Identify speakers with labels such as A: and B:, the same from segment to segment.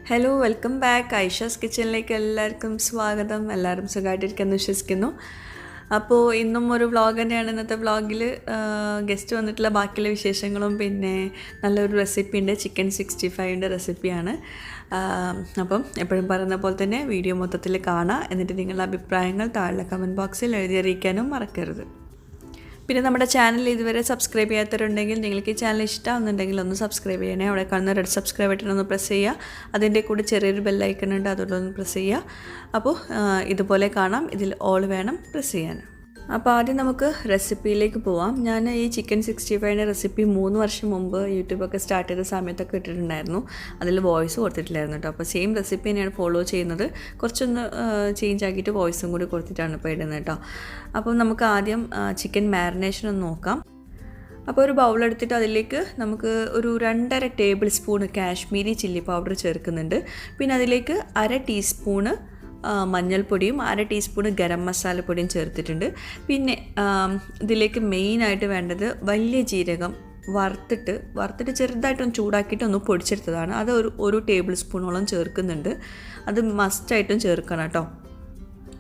A: Hello welcome back Aisha's കിച്ചണിലേക്ക് എല്ലാവർക്കും സ്വാഗതം. എല്ലാവരും സുഖമായിട്ടിരിക്കുമെന്ന് വിശ്വസിക്കുന്നു. അപ്പോൾ ഇന്നും ഒരു വ്ളോഗ് തന്നെയാണ്. ഇന്നത്തെ വ്ളോഗിൽ ഗസ്റ്റ് വന്നിട്ടുള്ള ബാക്കിയുള്ള വിശേഷങ്ങളും പിന്നെ നല്ലൊരു റെസിപ്പി ഉണ്ട്, ചിക്കൻ 65ൻ്റെ റെസിപ്പിയാണ്. അപ്പം എപ്പോഴും പറയുന്ന പോലെ തന്നെ വീഡിയോ മൊത്തത്തിൽ കാണാം, എന്നിട്ട് നിങ്ങളുടെ അഭിപ്രായങ്ങൾ താഴെ കമൻറ്റ് ബോക്സിൽ എഴുതി അറിയിക്കാനും മറക്കരുത്. പിന്നെ നമ്മുടെ ചാനൽ ഇതുവരെ സബ്സ്ക്രൈബ് ചെയ്യാത്തവരുണ്ടെങ്കിൽ നിങ്ങൾക്ക് ഈ ചാനൽ ഇഷ്ടമാകുന്നുണ്ടെങ്കിൽ ഒന്ന് സബ്സ്ക്രൈബ് ചെയ്യണേ. അവിടെ കാണുന്ന റെഡ് സബ്സ്ക്രൈബ് ബട്ടൺ ഒന്ന് പ്രസ് ചെയ്യുക. അതിൻ്റെ കൂടെ ചെറിയൊരു ബെല്ലൈക്കൺ ഉണ്ട്, അതുകൊണ്ടൊന്ന് പ്രസ് ചെയ്യുക. അപ്പോൾ ഇതുപോലെ കാണാം, ഇതിൽ ഓൾ വേണം പ്രസ് ചെയ്യാൻ. അപ്പോൾ ആദ്യം നമുക്ക് റെസിപ്പിയിലേക്ക് പോവാം. ഞാൻ ഈ ചിക്കൻ 65ൻ്റെ റെസിപ്പി 3 വർഷം മുമ്പ് യൂട്യൂബൊക്കെ സ്റ്റാർട്ട് ചെയ്ത സമയത്തൊക്കെ ഇട്ടിട്ടുണ്ടായിരുന്നു. അതിൽ വോയിസ് കൊടുത്തിട്ടില്ലായിരുന്നു കേട്ടോ. അപ്പോൾ സെയിം റെസിപ്പി തന്നെയാണ് ഫോളോ ചെയ്യുന്നത്, കുറച്ചൊന്ന് ചേഞ്ച് ആക്കിയിട്ട് വോയിസും കൂടി കൊടുത്തിട്ടാണ് ഇപ്പോൾ ഇടുന്നത് കേട്ടോ. അപ്പോൾ നമുക്ക് ആദ്യം ചിക്കൻ മാരിനേഷൻ ഒന്ന് നോക്കാം. അപ്പോൾ ഒരു ബൗളെടുത്തിട്ട് അതിലേക്ക് നമുക്ക് ഒരു 2.5 table spoon Kashmiri chilli powder ചേർക്കുന്നുണ്ട്. പിന്നെ അതിലേക്ക് 1/2 ടീസ്പൂണ് മഞ്ഞൾപ്പൊടിയും 1/2 ടീസ്പൂണ് ഗരം മസാലപ്പൊടിയും ചേർത്തിട്ടുണ്ട്. പിന്നെ ഇതിലേക്ക് മെയിനായിട്ട് വേണ്ടത് വലിയ ജീരകം വറുത്തിട്ട് ചെറുതായിട്ടൊന്ന് ചൂടാക്കിയിട്ട് ഒന്ന് പൊടിച്ചെടുത്തതാണ്. അത് ഒരു ടേബിൾ സ്പൂണോളം ചേർക്കുന്നുണ്ട്. അത് മസ്റ്റായിട്ടും ചേർക്കണം കേട്ടോ.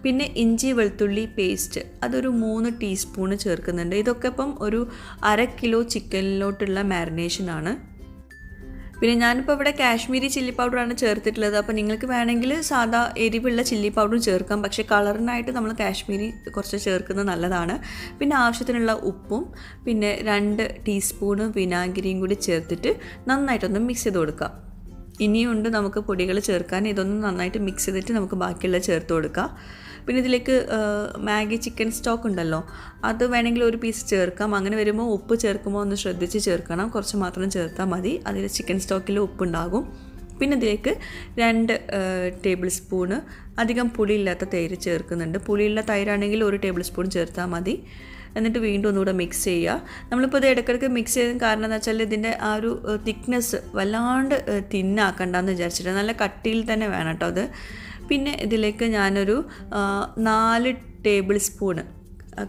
A: പിന്നെ ഇഞ്ചി വെളുത്തുള്ളി പേസ്റ്റ് അതൊരു 3 ടീസ്പൂണ് ചേർക്കുന്നുണ്ട്. ഇതൊക്കെ ഇപ്പം ഒരു 1/2 കിലോ ചിക്കനിലോട്ടുള്ള മാരിനേഷനാണ്. പിന്നെ ഞാനിപ്പോൾ ഇവിടെ കാശ്മീരി ചില്ലി പൗഡറാണ് ചേർത്തിട്ടുള്ളത്. അപ്പോൾ നിങ്ങൾക്ക് വേണമെങ്കിൽ സാധാ എരിവുള്ള ചില്ലി പൗഡറും ചേർക്കാം, പക്ഷേ കളറിനായിട്ട് നമ്മൾ കാശ്മീരി കുറച്ച് ചേർക്കുന്നത് നല്ലതാണ്. പിന്നെ ആവശ്യത്തിനുള്ള ഉപ്പും പിന്നെ 2 ടീസ്പൂണ് വിനാഗിരിയും കൂടി ചേർത്തിട്ട് നന്നായിട്ടൊന്ന് മിക്സ് ചെയ്ത് കൊടുക്കാം. ഇനിയുണ്ട് നമുക്ക് പൊടികൾ ചേർക്കാൻ. ഇതൊന്ന് നന്നായിട്ട് മിക്സ് ചെയ്തിട്ട് നമുക്ക് ബാക്കിയുള്ള ചേർത്ത് കൊടുക്കാം. പിന്നെ ഇതിലേക്ക് മാഗി ചിക്കൻ സ്റ്റോക്ക് ഉണ്ടല്ലോ, അത് വേണമെങ്കിൽ ഒരു പീസ് ചേർക്കാം. അങ്ങനെ വരുമ്പോൾ ഉപ്പ് ചേർക്കുമ്പോൾ ഒന്ന് ശ്രദ്ധിച്ച് ചേർക്കണം, കുറച്ച് മാത്രം ചേർത്താൽ മതി. അതിൽ ചിക്കൻ സ്റ്റോക്കിൽ ഉപ്പുണ്ടാകും. പിന്നെ ഇതിലേക്ക് 2 ടേബിൾ സ്പൂണ് അധികം പുളിയില്ലാത്ത തൈര് ചേർക്കുന്നുണ്ട്. പുളിയുള്ള തൈരാണെങ്കിൽ 1 ടേബിൾ സ്പൂൺ ചേർത്താൽ മതി. എന്നിട്ട് വീണ്ടും ഒന്നുകൂടെ മിക്സ് ചെയ്യുക. നമ്മളിപ്പോൾ ഇത് ഇടയ്ക്കിടയ്ക്ക് മിക്സ് ചെയ്തതിന് കാരണം എന്ന് വെച്ചാൽ ഇതിൻ്റെ ആ ഒരു തിക്നെസ് വല്ലാണ്ട് തിന്നാക്കണ്ടെന്ന് വിചാരിച്ചിട്ട് നല്ല കട്ടിയിൽ തന്നെ വേണം കേട്ടോ അത്. പിന്നെ ഇതിലേക്ക് ഞാനൊരു 4 ടേബിൾ സ്പൂണ്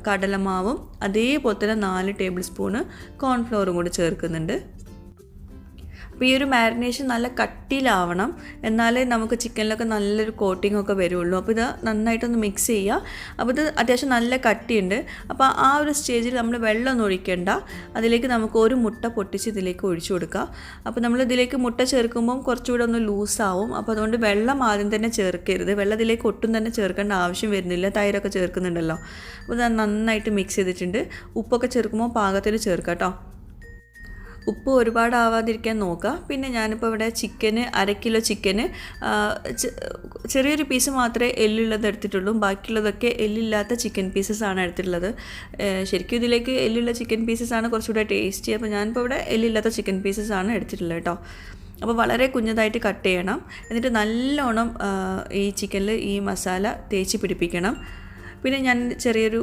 A: കടലമാവും അതേപോലെ തന്നെ 4 ടേബിൾ സ്പൂണ് കോൺഫ്ലവറും കൂടി ചേർക്കുന്നുണ്ട്. അപ്പോൾ ഈ ഒരു മാരിനേഷൻ നല്ല കട്ടിയിലാവണം, എന്നാലേ നമുക്ക് ചിക്കനിലൊക്കെ നല്ലൊരു കോട്ടിംഗ് ഒക്കെ വരുള്ളൂ. അപ്പോൾ ഇത് നന്നായിട്ടൊന്ന് മിക്സ് ചെയ്യുക. അപ്പോൾ ഇത് അത്യാവശ്യം നല്ല കട്ടിയുണ്ട്. അപ്പോൾ ആ ഒരു സ്റ്റേജിൽ നമ്മൾ വെള്ളം ഒഴിക്കേണ്ട. അതിലേക്ക് നമുക്ക് ഒരു മുട്ട പൊട്ടിച്ച് ഇതിലേക്ക് ഒഴിച്ചു കൊടുക്കുക. അപ്പോൾ നമ്മൾ ഇതിലേക്ക് മുട്ട ചേർക്കുമ്പം കുറച്ചുകൂടെ ഒന്ന് ലൂസാവും. അപ്പോൾ അതുകൊണ്ട് വെള്ളം ആദ്യം തന്നെ ചേർക്കരുത്. വെള്ളം ഇതിലേക്ക് ഒട്ടും തന്നെ ചേർക്കേണ്ട ആവശ്യം വരുന്നില്ല, തൈരൊക്കെ ചേർക്കുന്നുണ്ടല്ലോ. അപ്പോൾ ഇത് നന്നായിട്ട് മിക്സ് ചെയ്തിട്ടുണ്ട്. ഉപ്പൊക്കെ ചേർക്കുമ്പോൾ പാകത്തിന് ചേർക്കാം കേട്ടോ. ഉപ്പ് ഒരുപാട് ആവാതിരിക്കാൻ നോക്കുക. പിന്നെ ഞാനിപ്പോൾ ഇവിടെ ചിക്കന് 1/2 കിലോ ചിക്കന് ചെറിയൊരു പീസ് മാത്രമേ എല്ലുള്ളത് എടുത്തിട്ടുള്ളൂ. ബാക്കിയുള്ളതൊക്കെ എല്ലില്ലാത്ത ചിക്കൻ പീസസാണ് എടുത്തിട്ടുള്ളത്. ശരിക്കും ഇതിലേക്ക് എല്ലുള്ള ചിക്കൻ പീസസാണ് കുറച്ചുകൂടെ ടേസ്റ്റി. അപ്പോൾ ഞാനിപ്പോൾ ഇവിടെ എല്ലില്ലാത്ത ചിക്കൻ പീസസാണ് എടുത്തിട്ടുള്ളത് കേട്ടോ. അപ്പോൾ വളരെ കുഞ്ഞതായിട്ട് കട്ട് ചെയ്യണം. എന്നിട്ട് നല്ലോണം ഈ ചിക്കനിൽ ഈ മസാല തേച്ച് പിടിപ്പിക്കണം. പിന്നെ ഞാൻ ചെറിയൊരു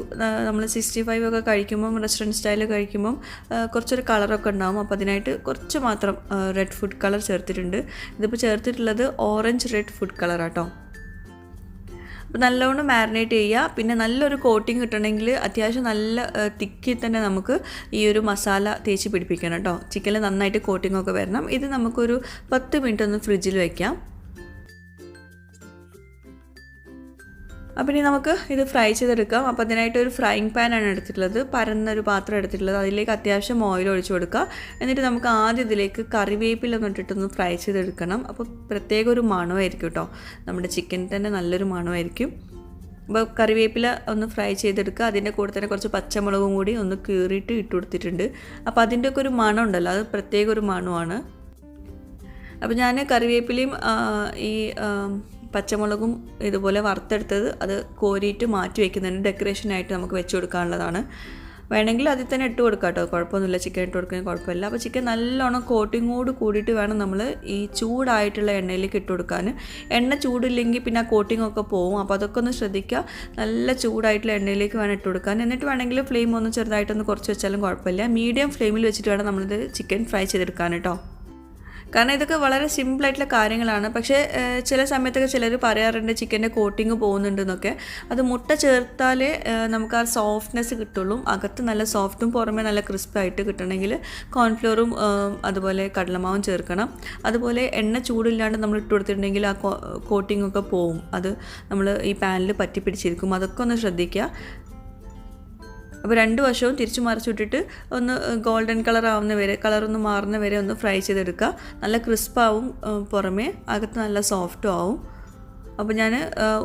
A: നമ്മൾ 65 ഒക്കെ കഴിക്കുമ്പം റെസ്റ്റോറൻറ്റ് സ്റ്റൈലിൽ കഴിക്കുമ്പം കുറച്ചൊരു കളറൊക്കെ ഉണ്ടാകും. അപ്പോൾ അതിനായിട്ട് കുറച്ച് മാത്രം റെഡ് ഫുഡ് കളർ ചേർത്തിട്ടുണ്ട്. ഇതിപ്പോൾ ചേർത്തിട്ടുള്ളത് ഓറഞ്ച് റെഡ് ഫുഡ് കളറാട്ടോ. അപ്പോൾ നല്ലോണം മാരിനേറ്റ് ചെയ്യുക. പിന്നെ നല്ലൊരു കോട്ടിങ് കിട്ടണമെങ്കിൽ അത്യാവശ്യം നല്ല തിക്കിൽ തന്നെ നമുക്ക് ഈ ഒരു മസാല തേച്ച് പിടിപ്പിക്കണം കേട്ടോ. ചിക്കനിൽ നന്നായിട്ട് കോട്ടിങ്ങൊക്കെ വരണം. ഇത് നമുക്കൊരു 10 മിനിറ്റ് ഒന്ന് ഫ്രിഡ്ജിൽ വയ്ക്കാം. അപ്പോൾ ഇനി നമുക്ക് ഇത് ഫ്രൈ ചെയ്തെടുക്കാം. അപ്പോൾ അതിനായിട്ട് ഒരു ഫ്രൈങ് പാനാണ് എടുത്തിട്ടുള്ളത്, പരന്നൊരു പാത്രം എടുത്തിട്ടുള്ളത്. അതിലേക്ക് അത്യാവശ്യം ഓയിൽ ഒഴിച്ച് കൊടുക്കുക. എന്നിട്ട് നമുക്ക് ആദ്യം ഇതിലേക്ക് കറിവേപ്പില ഇട്ടിട്ടൊന്ന് ഫ്രൈ ചെയ്തെടുക്കണം. അപ്പോൾ പ്രത്യേക ഒരു മണമായിരിക്കും കേട്ടോ, നമ്മുടെ ചിക്കൻ തന്നെ നല്ലൊരു മണമായിരിക്കും. അപ്പോൾ കറിവേപ്പില ഒന്ന് ഫ്രൈ ചെയ്തെടുക്കുക. അതിൻ്റെ കൂടെ തന്നെ കുറച്ച് പച്ചമുളകും കൂടി ഒന്ന് കീറിയിട്ട് ഇട്ട് കൊടുത്തിട്ടുണ്ട്. അപ്പോൾ അതിൻ്റെയൊക്കെ ഒരു മണം ഉണ്ടല്ലോ, അത് പ്രത്യേക ഒരു മണമാണ്. അപ്പോൾ ഞാൻ കറിവേപ്പിലയും ഈ പച്ചമുളകും ഇതുപോലെ വറുത്തെടുത്തത് അത് കോരിയിട്ട് മാറ്റി വയ്ക്കുന്നുണ്ട്. ഡെക്കറേഷനായിട്ട് നമുക്ക് വെച്ച് കൊടുക്കാനുള്ളതാണ്. വേണമെങ്കിൽ അതിൽ തന്നെ ഇട്ട് കൊടുക്കാം കേട്ടോ, കുഴപ്പമൊന്നുമില്ല. ചിക്കൻ ഇട്ട് കൊടുക്കുന്നതിന് കുഴപ്പമില്ല. അപ്പോൾ ചിക്കൻ നല്ലോണം കോട്ടിങ്ങോട് കൂടിയിട്ട് വേണം നമ്മൾ ഈ ചൂടായിട്ടുള്ള എണ്ണയിലേക്ക് ഇട്ട് കൊടുക്കാൻ. എണ്ണ ചൂടില്ലെങ്കിൽ പിന്നെ ആ കോട്ടിങ്ങൊക്കെ പോവും. അപ്പോൾ അതൊക്കെ ഒന്ന് ശ്രദ്ധിക്കുക. നല്ല ചൂടായിട്ടുള്ള എണ്ണയിലേക്ക് വേണം ഇട്ട് കൊടുക്കാൻ. എന്നിട്ട് വേണമെങ്കിൽ ഫ്ലെയിം ഒന്ന് ചെറുതായിട്ടൊന്ന് കുറച്ച് വെച്ചാലും കുഴപ്പമില്ല. മീഡിയം ഫ്ലെയിമിൽ വെച്ചിട്ട് വേണം നമ്മളിത് ചിക്കൻ ഫ്രൈ ചെയ്തെടുക്കാൻ കേട്ടോ. കാരണം ഇതൊക്കെ വളരെ സിമ്പിളായിട്ടുള്ള കാര്യങ്ങളാണ്. പക്ഷേ ചില സമയത്തൊക്കെ ചിലർ പറയാറുണ്ട് ചിക്കൻ്റെ കോട്ടിങ് പോകുന്നുണ്ടെന്നൊക്കെ. അത് മുട്ട ചേർത്താൽ നമുക്ക് ആ സോഫ്റ്റ്നെസ് കിട്ടുള്ളൂ. അകത്ത് നല്ല സോഫ്റ്റും പുറമെ നല്ല ക്രിസ്പായിട്ട് കിട്ടണമെങ്കിൽ കോൺഫ്ലോറും അതുപോലെ കടലമാവും ചേർക്കണം. അതുപോലെ എണ്ണ ചൂടില്ലാണ്ട് നമ്മൾ ഇട്ട് കൊടുത്തിട്ടുണ്ടെങ്കിൽ ആ കോട്ടിംഗ് ഒക്കെ പോവും. അത് നമ്മൾ ഈ പാനിൽ പറ്റി പിടിച്ചിരിക്കും. അതൊക്കെ ഒന്ന് ശ്രദ്ധിക്കുക. അപ്പോൾ 2 വശവും തിരിച്ചു മറിച്ചിട്ടിട്ട് ഒന്ന് ഗോൾഡൻ കളർ ആവുന്ന വരെ, കളറൊന്ന് മാറുന്ന വരെ ഒന്ന് ഫ്രൈ ചെയ്തെടുക്കുക. നല്ല ക്രിസ്പാവും, പുറമേ അകത്ത് നല്ല സോഫ്റ്റും ആവും. അപ്പോൾ ഞാൻ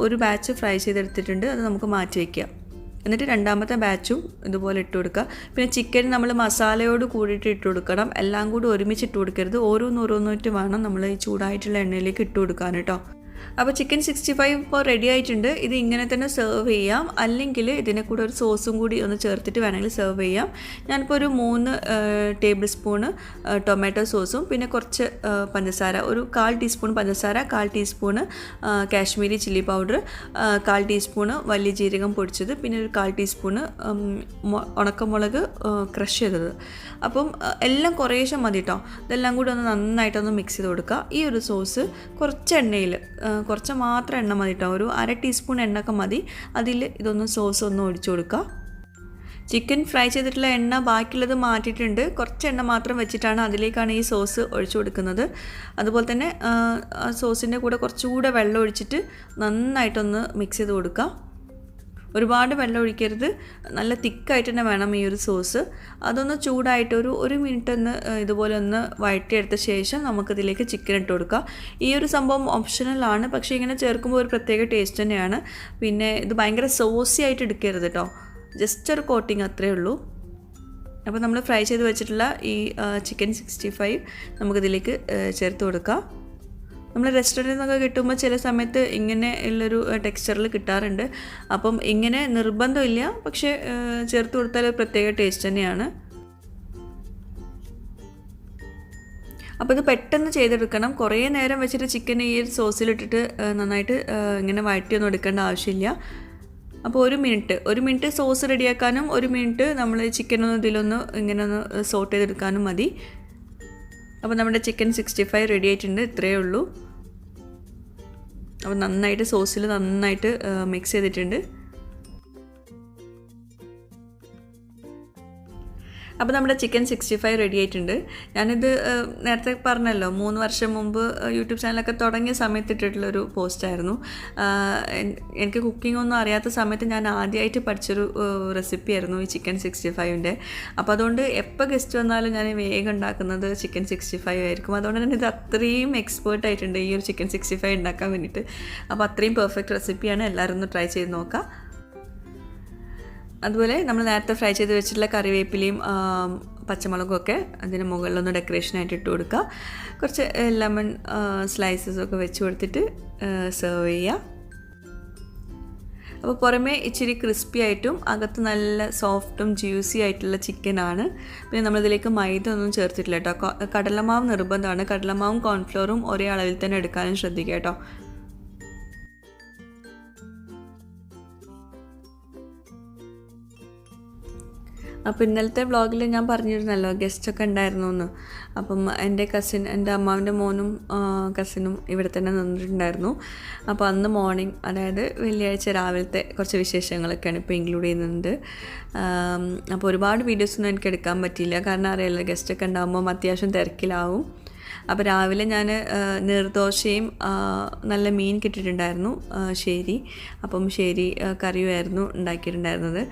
A: ഒരു ബാച്ച് ഫ്രൈ ചെയ്തെടുത്തിട്ടുണ്ട്. അത് നമുക്ക് മാറ്റി വയ്ക്കുക. എന്നിട്ട് രണ്ടാമത്തെ ബാച്ചും ഇതുപോലെ ഇട്ട് കൊടുക്കുക. പിന്നെ ചിക്കൻ നമ്മൾ മസാലയോട് കൂടിയിട്ട് ഇട്ട് കൊടുക്കണം. എല്ലാം കൂടി ഒരുമിച്ച് ഇട്ട് കൊടുക്കരുത്. ഓരോന്നോരോന്നിട്ട് വേണം നമ്മൾ ഈ ചൂടായിട്ടുള്ള എണ്ണയിലേക്ക് ഇട്ട് കൊടുക്കാൻ കേട്ടോ. അപ്പോൾ ചിക്കൻ 65 ഇപ്പോൾ റെഡി ആയിട്ടുണ്ട്. ഇത് ഇങ്ങനെ തന്നെ സെർവ് ചെയ്യാം, അല്ലെങ്കിൽ ഇതിനെ കൂടെ ഒരു സോസും കൂടി ഒന്ന് ചേർത്തിട്ട് വേണമെങ്കിൽ സെർവ് ചെയ്യാം. ഞാനിപ്പോൾ ഒരു 3 ടേബിൾ സ്പൂണ് ടൊമാറ്റോ സോസും പിന്നെ കുറച്ച് പഞ്ചസാര, ഒരു 1/4 ടീസ്പൂൺ പഞ്ചസാര, 1/4 teaspoon Kashmiri chilli powder, 1/4 teaspoon വലിയ ജീരകം പൊടിച്ചത്, പിന്നെ ഒരു 1/4 ടീസ്പൂണ് ഉണക്കമുളക് ക്രഷ് ചെയ്തത്. അപ്പം എല്ലാം കുറേശ്ശെ മതി കേട്ടോ. ഇതെല്ലാം കൂടി ഒന്ന് നന്നായിട്ടൊന്ന് മിക്സ് ചെയ്ത് കൊടുക്കുക. ഈ ഒരു സോസ് കുറച്ച് എണ്ണയിൽ, കുറച്ച് മാത്രം എണ്ണ മതി കേട്ടോ. ഒരു 1/2 ടീസ്പൂൺ എണ്ണയൊക്കെ മതി. അതിൽ ഇതൊന്ന് സോസ് ഒന്ന് ഒഴിച്ചു കൊടുക്കുക. ചിക്കൻ ഫ്രൈ ചെയ്തിട്ടുള്ള എണ്ണ ബാക്കിയുള്ളത് മാറ്റിയിട്ടുണ്ട്. കുറച്ച് എണ്ണ മാത്രം വെച്ചിട്ടാണ് അതിലേക്കാണ് ഈ സോസ് ഒഴിച്ചു കൊടുക്കുന്നത്. അതുപോലെ തന്നെ സോസിൻ്റെ കൂടെ കുറച്ചുകൂടെ വെള്ളം ഒഴിച്ചിട്ട് നന്നായിട്ടൊന്ന് മിക്സ് ചെയ്ത് കൊടുക്കുക. ഒരുപാട് വെള്ളം ഒഴിക്കരുത്, നല്ല തിക്കായിട്ട് തന്നെ വേണം ഈ ഒരു സോസ്. അതൊന്ന് ചൂടായിട്ട് ഒരു മിനിറ്റ് ഒന്ന് ഇതുപോലെ ഒന്ന് വഴറ്റിയെടുത്ത ശേഷം നമുക്കിതിലേക്ക് ചിക്കൻ ഇട്ട് കൊടുക്കുക. ഈ ഒരു സംഭവം ഓപ്ഷണലാണ്, പക്ഷേ ഇങ്ങനെ ചേർക്കുമ്പോൾ ഒരു പ്രത്യേക ടേസ്റ്റ് തന്നെയാണ്. പിന്നെ ഇത് ഭയങ്കര സോസി ആയിട്ട് എടുക്കരുത് കേട്ടോ, ജസ്റ്റ് ഒരു കോട്ടിങ് അത്രയേ ഉള്ളൂ. അപ്പോൾ നമ്മൾ ഫ്രൈ ചെയ്ത് വെച്ചിട്ടുള്ള ഈ ചിക്കൻ 65 നമുക്കിതിലേക്ക് ചേർത്ത് കൊടുക്കാം. നമ്മൾ റെസ്റ്റോറൻറ്റിൽ നിന്നൊക്കെ കിട്ടുമ്പോൾ ചില സമയത്ത് ഇങ്ങനെ ഉള്ളൊരു ടെക്സ്ചറിൽ കിട്ടാറുണ്ട്. അപ്പം ഇങ്ങനെ നിർബന്ധമില്ല, പക്ഷേ ചേർത്ത് കൊടുത്താൽ ഒരു പ്രത്യേക ടേസ്റ്റ് തന്നെയാണ്. അപ്പോൾ ഇത് പെട്ടെന്ന് ചെയ്തെടുക്കണം. കുറേ നേരം വെച്ചിട്ട് ചിക്കൻ ഈ സോസിലിട്ടിട്ട് നന്നായിട്ട് ഇങ്ങനെ വഴറ്റിയൊന്നും എടുക്കേണ്ട ആവശ്യമില്ല. അപ്പോൾ ഒരു മിനിറ്റ് സോസ് റെഡിയാക്കാനും 1 മിനിറ്റ് നമ്മൾ ചിക്കനൊന്ന് ഇതിലൊന്ന് ഇങ്ങനെ ഒന്ന് സോട്ട് ചെയ്തെടുക്കാനും മതി. അപ്പോൾ നമ്മുടെ ചിക്കൻ 65 റെഡി ആയിട്ടുണ്ട്. ഇത്രയേ ഉള്ളൂ. അപ്പോൾ നന്നായിട്ട് സോസിൽ നന്നായിട്ട് മിക്സ് ചെയ്തിട്ടുണ്ട്. അപ്പോൾ നമ്മുടെ ചിക്കൻ 65 റെഡി ആയിട്ടുണ്ട്. ഞാനിത് നേരത്തെ പറഞ്ഞല്ലോ, 3 വർഷം മുമ്പ് യൂട്യൂബ് ചാനലൊക്കെ തുടങ്ങിയ സമയത്ത് ഇട്ടിട്ടുള്ളൊരു പോസ്റ്റായിരുന്നു. എനിക്ക് കുക്കിംഗ് ഒന്നും അറിയാത്ത സമയത്ത് ഞാൻ ആദ്യമായിട്ട് പഠിച്ചൊരു റെസിപ്പിയായിരുന്നു ഈ ചിക്കൻ 65ൻ്റെ. അപ്പോൾ അതുകൊണ്ട് എപ്പോൾ ഗസ്റ്റ് വന്നാലും ഞാൻ വേഗം ഉണ്ടാക്കുന്നത് ചിക്കൻ 65 ആയിരിക്കും. അതുകൊണ്ട് തന്നെ ഇത് അത്രയും എക്സ്പേർട്ട് ആയിട്ടുണ്ട് ഈ ഒരു ചിക്കൻ 65 ഉണ്ടാക്കാൻ വേണ്ടിയിട്ട്. അപ്പോൾ അത്രയും പെർഫെക്റ്റ് റെസിപ്പിയാണ്. എല്ലാവരും ഒന്ന് ട്രൈ ചെയ്ത് നോക്കാം. അതുപോലെ നമ്മൾ നേരത്തെ ഫ്രൈ ചെയ്ത് വെച്ചിട്ടുള്ള കറിവേപ്പിലയും പച്ചമുളകും ഒക്കെ അതിന് മുകളിലൊന്ന് ഡെക്കറേഷനായിട്ട് ഇട്ട് കൊടുക്കുക. കുറച്ച് ലെമൺ സ്ലൈസസൊക്കെ വെച്ച് കൊടുത്തിട്ട് സെർവ് ചെയ്യുക. അപ്പോൾ പുറമേ ഇച്ചിരി ക്രിസ്പി ആയിട്ടും അകത്ത് നല്ല സോഫ്റ്റും ജ്യൂസി ആയിട്ടുള്ള ചിക്കനാണ്. പിന്നെ നമ്മളിതിലേക്ക് മൈദ ഒന്നും ചേർത്തിട്ടില്ല കേട്ടോ. കടലമാവ് നിർബന്ധമാണ്. കടലമാവും കോൺഫ്ലോറും ഒരേ അളവിൽ തന്നെ എടുക്കാനും ശ്രദ്ധിക്കുക കേട്ടോ. അപ്പോൾ ഇന്നലത്തെ വ്ളോഗിൽ ഞാൻ പറഞ്ഞിരുന്നല്ലോ ഗസ്റ്റൊക്കെ ഉണ്ടായിരുന്നു എന്ന്. അപ്പം എൻ്റെ അമ്മാവിൻ്റെ മോനും കസിനും ഇവിടെ തന്നെ നിന്നിട്ടുണ്ടായിരുന്നു. അപ്പോൾ അന്ന് മോർണിംഗ്, അതായത് വെള്ളിയാഴ്ച രാവിലത്തെ കുറച്ച് വിശേഷങ്ങളൊക്കെയാണ് ഇപ്പോൾ ഇൻക്ലൂഡ് ചെയ്യുന്നുണ്ട്. അപ്പോൾ ഒരുപാട് വീഡിയോസൊന്നും എനിക്ക് എടുക്കാൻ പറ്റിയില്ല, കാരണം അറിയാമല്ലോ ഗസ്റ്റൊക്കെ ഉണ്ടാകുമ്പോൾ അത്യാവശ്യം തിരക്കിലാവും. അപ്പോൾ രാവിലെ ഞാൻ നീർദോശയും നല്ല മീൻ കിട്ടിയിട്ടുണ്ടായിരുന്നു, ശരി. അപ്പം ശരി കറിയുമായിരുന്നു ഉണ്ടാക്കിയിട്ടുണ്ടായിരുന്നത്.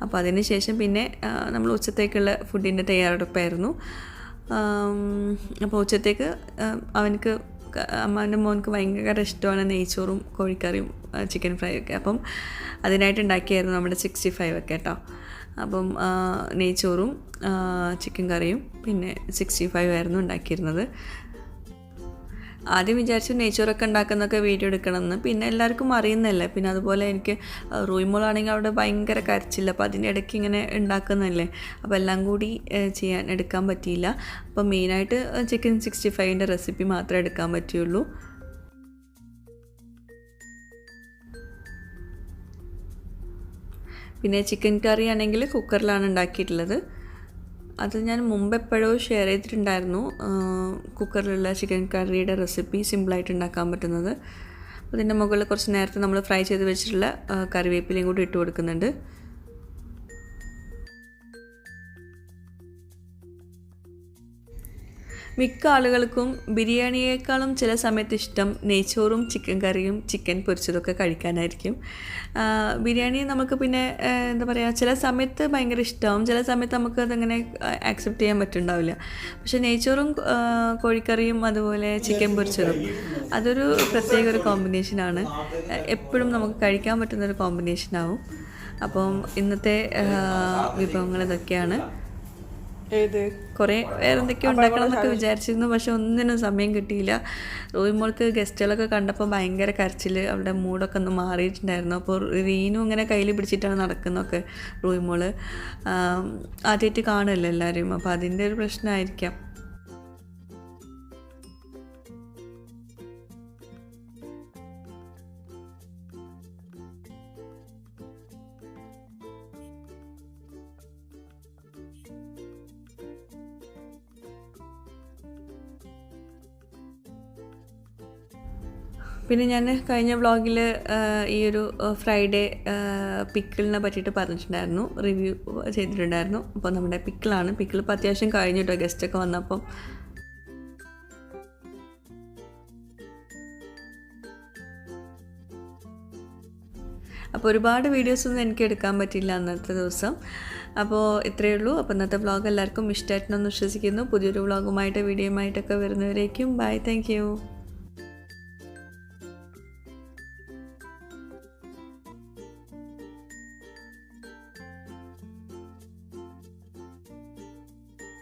A: അപ്പോൾ അതിന് ശേഷം പിന്നെ നമ്മൾ ഉച്ചത്തേക്കുള്ള ഫുഡിൻ്റെ തയ്യാറെടുപ്പായിരുന്നു. അപ്പോൾ ഉച്ചത്തേക്ക് അമ്മാൻ്റെ മോനക്ക് ഭയങ്കര ഇഷ്ടമാണ് നെയ്ച്ചോറും കോഴിക്കറിയും ചിക്കൻ ഫ്രൈ ഒക്കെ. അപ്പം അതിനായിട്ട് ഉണ്ടാക്കിയായിരുന്നു നമ്മുടെ 65 ഒക്കെ കേട്ടോ. അപ്പം നെയ്ച്ചോറും ചിക്കൻ കറിയും പിന്നെ 65 ആയിരുന്നു ഉണ്ടാക്കിയിരുന്നത്. ആദ്യം വിചാരിച്ചു നെയ്ച്ചോറൊക്കെ ഉണ്ടാക്കുന്നതൊക്കെ വീഡിയോ എടുക്കണമെന്ന്. പിന്നെ എല്ലാവർക്കും അറിയുന്നതല്ലേ. പിന്നെ അതുപോലെ എനിക്ക് റൂയിമോളാണെങ്കിൽ അവിടെ ഭയങ്കര കരച്ചില്ല. അപ്പോൾ അതിൻ്റെ ഇടയ്ക്ക് ഇങ്ങനെ ഉണ്ടാക്കുന്നതല്ലേ, അപ്പോൾ എല്ലാം കൂടി എടുക്കാൻ പറ്റിയില്ല. അപ്പോൾ മെയിനായിട്ട് ചിക്കൻ 65ൻ്റെ റെസിപ്പി മാത്രമേ എടുക്കാൻ പറ്റുള്ളൂ. പിന്നെ ചിക്കൻ കറി ആണെങ്കിൽ കുക്കറിലാണ് ഉണ്ടാക്കിയിട്ടുള്ളത്. അത് ഞാൻ മുമ്പ് എപ്പോഴോ ഷെയർ ചെയ്തിട്ടുണ്ടായിരുന്നു. കുക്കറിലുള്ള ചിക്കൻ കറിയുടെ റെസിപ്പി സിമ്പിളായിട്ട് ഉണ്ടാക്കാൻ പറ്റുന്നത്. അതിൻ്റെ മുകളിൽ കുറച്ച് നേരത്തെ നമ്മൾ ഫ്രൈ ചെയ്ത് വെച്ചിട്ടുള്ള കറിവേപ്പിലയും കൂടി ഇട്ട് കൊടുക്കുന്നുണ്ട്. മിക്ക ആളുകൾക്കും ബിരിയാണിയേക്കാളും ചില സമയത്ത് ഇഷ്ടം നെയ്ച്ചോറും ചിക്കൻ കറിയും ചിക്കൻ പൊരിച്ചതൊക്കെ കഴിക്കാനായിരിക്കും. ബിരിയാണി നമുക്ക് പിന്നെ എന്താ പറയുക, ചില സമയത്ത് ഭയങ്കര ഇഷ്ടമാവും, ചില സമയത്ത് നമുക്ക് അതങ്ങനെ ആക്സെപ്റ്റ് ചെയ്യാൻ പറ്റുന്നുണ്ടാവില്ല. പക്ഷേ നെയ്ച്ചോറും കോഴിക്കറിയും അതുപോലെ ചിക്കൻ പൊരിച്ചതും അതൊരു പ്രത്യേക ഒരു കോമ്പിനേഷനാണ്. എപ്പോഴും നമുക്ക് കഴിക്കാൻ പറ്റുന്നൊരു കോമ്പിനേഷനാവും. അപ്പം ഇന്നത്തെ വിഭവങ്ങൾ ഇതൊക്കെയാണ്. കുറേ വേറെ എന്തൊക്കെയോ ഉണ്ടാക്കണം എന്നൊക്കെ വിചാരിച്ചിരുന്നു, പക്ഷെ ഒന്നിനും സമയം കിട്ടിയില്ല. റൂമിമോൾക്ക് ഗസ്റ്റുകളൊക്കെ കണ്ടപ്പോൾ ഭയങ്കര കരച്ചിൽ, അവിടെ മൂടൊക്കെ ഒന്ന് മാറിയിട്ടുണ്ടായിരുന്നു. അപ്പോൾ റീനും ഇങ്ങനെ കയ്യിൽ പിടിച്ചിട്ടാണ് നടക്കുന്നതൊക്കെ. റൂമിമോള് ആദ്യമായിട്ട് കാണുമല്ലോ എല്ലാവരും, അപ്പോൾ അതിൻ്റെ ഒരു പ്രശ്നമായിരിക്കാം. പിന്നെ ഞാൻ കഴിഞ്ഞ വ്ളോഗിൽ ഈ ഒരു ഫ്രൈഡേ പിക്കിളിനെ പറ്റിയിട്ട് പറഞ്ഞിട്ടുണ്ടായിരുന്നു, റിവ്യൂ ചെയ്തിട്ടുണ്ടായിരുന്നു. അപ്പോൾ നമ്മുടെ പിക്കിളാണ്. പിക്കിൾ ഇപ്പോൾ അത്യാവശ്യം കഴിഞ്ഞു കേട്ടോ, ഗസ്റ്റൊക്കെ വന്നപ്പം. അപ്പോൾ ഒരുപാട് വീഡിയോസൊന്നും എനിക്ക് എടുക്കാൻ പറ്റിയില്ല അന്നത്തെ ദിവസം. അപ്പോൾ ഇത്രയേ ഉള്ളൂ. അപ്പോൾ ഇന്നത്തെ വ്ളോഗ് എല്ലാവർക്കും ഇഷ്ടമായിട്ടെന്ന് വിശ്വസിക്കുന്നു. പുതിയൊരു വ്ളോഗുമായിട്ട് വീഡിയോയുമായിട്ടൊക്കെ വരുന്നവരേക്കും ബൈ, താങ്ക് യു.